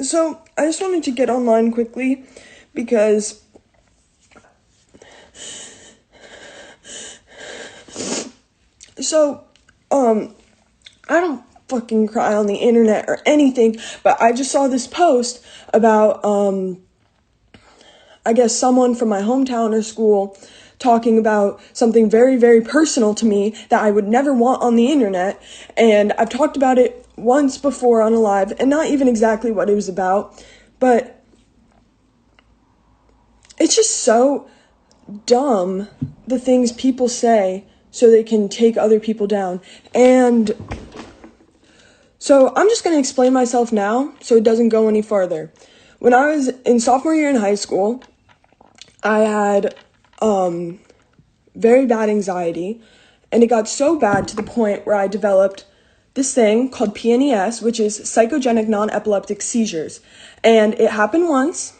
So I just wanted to get online quickly because I don't fucking cry on the internet or anything, but I just saw this post about I guess someone from my hometown or school talking about something very, very personal to me that I would never want on the internet. And I've talked about it once before on a live, and not even exactly what it was about, but it's just so dumb, the things people say so they can take other people down. And so I'm just going to explain myself now so it doesn't go any farther. When I was in sophomore year in high school, I had very bad anxiety, and it got so bad to the point where I developed this thing called PNES, which is psychogenic non-epileptic seizures. And it happened once.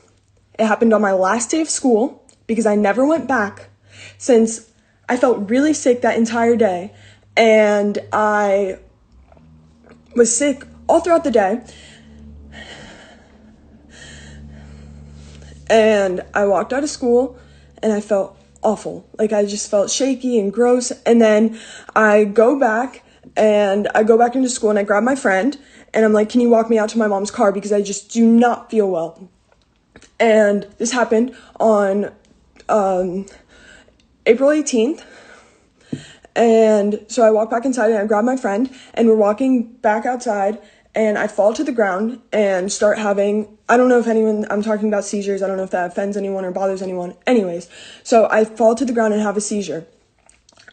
It happened on my last day of school because I never went back since I felt really sick that entire day, and I was sick all throughout the day. And I walked out of school and I felt awful. Like, I just felt shaky and gross. And then I go back into school and I grab my friend and I'm like, can you walk me out to my mom's car because I just do not feel well. And this happened on April 18th. And so I walk back inside and I grab my friend and we're walking back outside and I fall to the ground and start having, I don't know if I'm talking about seizures. I don't know if that offends anyone or bothers anyone. Anyways, so I fall to the ground and have a seizure.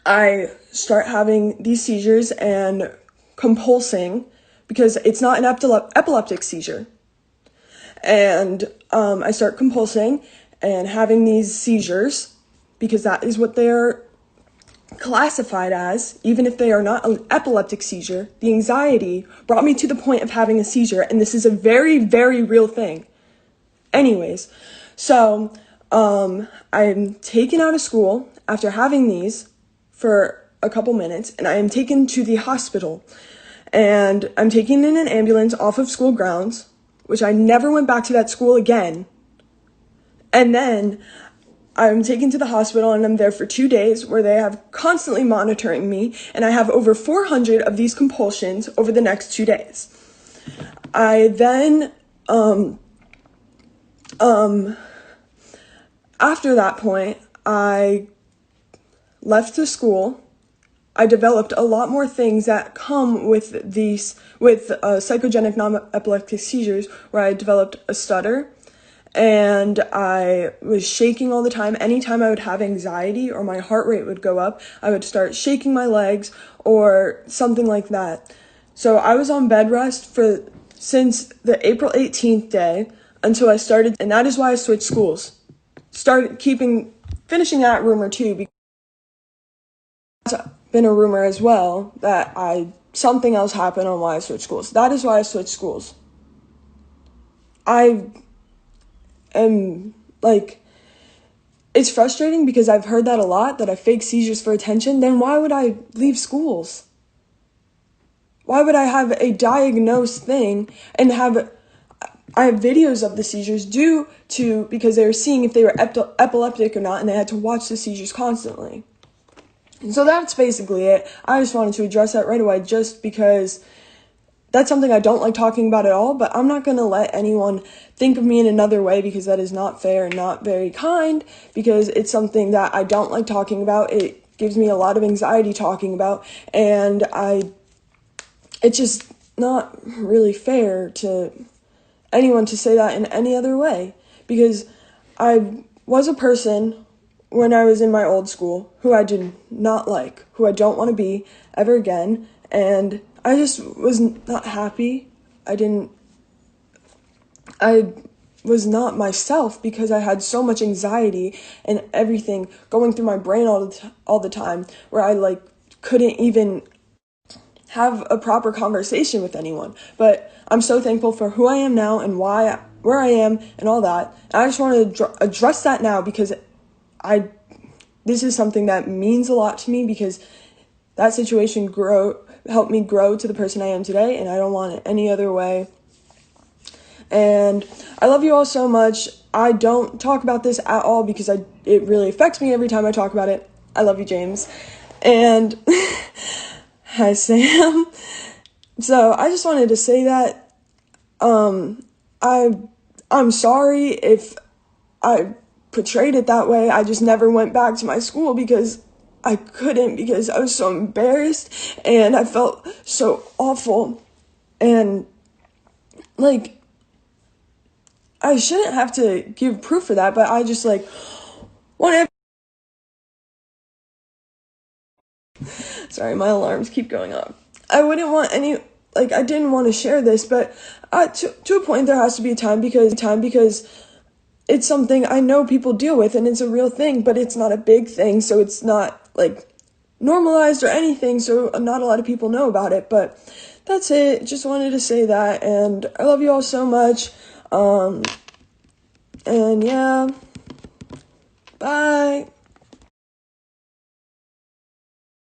I start having these seizures and compulsing because it's not an epileptic seizure. And I start compulsing and having these seizures because that is what they're classified as, even if they are not an epileptic seizure. The anxiety brought me to the point of having a seizure, and this is a very, very real thing. Anyways, so I'm taken out of school after having these for a couple minutes, and I am taken to the hospital, and I'm taken in an ambulance off of school grounds, which I never went back to that school again. And then I'm taken to the hospital and I'm there for 2 days where they have constantly monitoring me, and I have over 400 of these compulsions over the next 2 days. I then, after that point, I left the school. I developed a lot more things that come with psychogenic non-epileptic seizures, where I developed a stutter. And I was shaking all the time. Anytime I would have anxiety or my heart rate would go up, I would start shaking my legs or something like that. So I was on bed rest since the April 18th day until I started, and that is why I switched schools. Finishing that rumor too, because it's been a rumor as well that something else happened on why I switched schools. That is why I switched schools. And it's frustrating because I've heard that a lot, that I fake seizures for attention. Then why would I leave schools? Why would I have a diagnosed thing and I have videos of the seizures because they were seeing if they were epileptic or not, and they had to watch the seizures constantly. And so that's basically it. I just wanted to address that right away just because that's something I don't like talking about at all, but I'm not going to let anyone think of me in another way because that is not fair and not very kind, because it's something that I don't like talking about. It gives me a lot of anxiety talking about, and it's just not really fair to anyone to say that in any other way, because I was a person when I was in my old school who I did not like, who I don't want to be ever again, and I just was not happy. I was not myself because I had so much anxiety and everything going through my brain all the time, where I couldn't even have a proper conversation with anyone. But I'm so thankful for who I am now and where I am and all that. And I just wanted to address that now because this is something that means a lot to me, because that situation helped me grow to the person I am today, and I don't want it any other way. And I love you all so much. I don't talk about this at all because it really affects me every time I talk about it. I love you, James. And hi, Sam. So I just wanted to say that I'm sorry if I portrayed it that way. I just never went back to my school because I couldn't, because I was so embarrassed and I felt so awful. And like, I shouldn't have to give proof for that, but I just like wanted. Sorry, my alarms keep going off. I wouldn't want any, like, I didn't want to share this, but to a point there has to be a time because it's something I know people deal with and it's a real thing, but it's not a big thing, so it's not like normalized or anything, so not a lot of people know about it. But that's it. Just wanted to say that, and I love you all so much. And yeah.